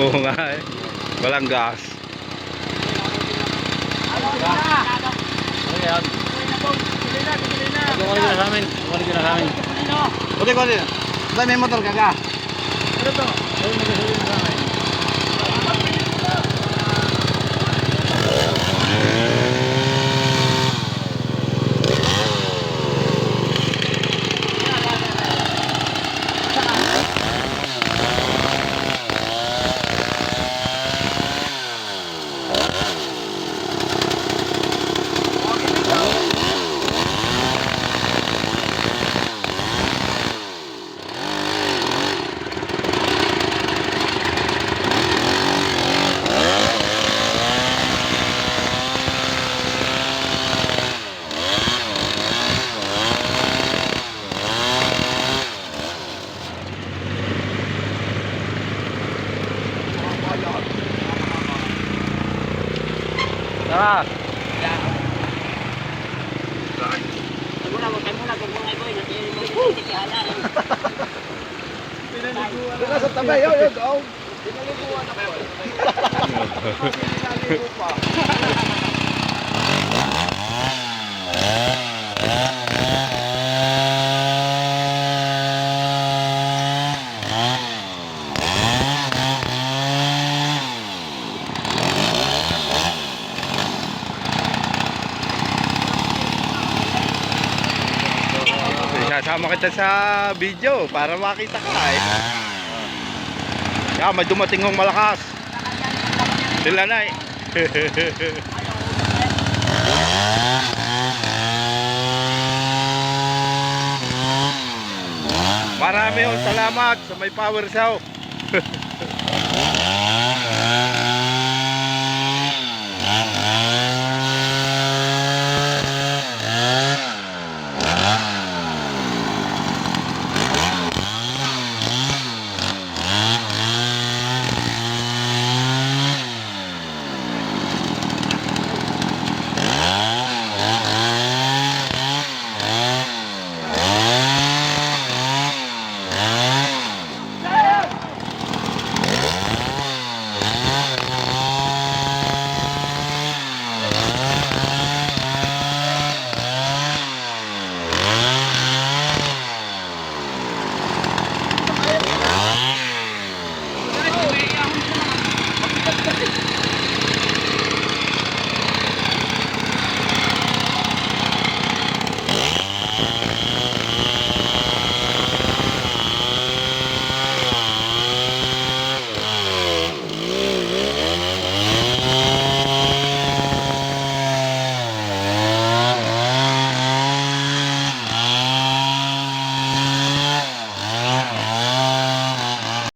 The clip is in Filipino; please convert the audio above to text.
Oo nga eh. Walang gas. Ano yan? Kukunin na sa amin. Kukunin na sa amin. Kunin. Dahil may motor ka ka. Ano to? Kunin na sa amin. Tara. Wala sa tabi, yo, go. Pinaliguan ako. Pinaligo pa. Sasama kita sa video para makita ka eh. Yan, may dumating ng malakas. Sila na eh. Marami yung salamat sa may power saw.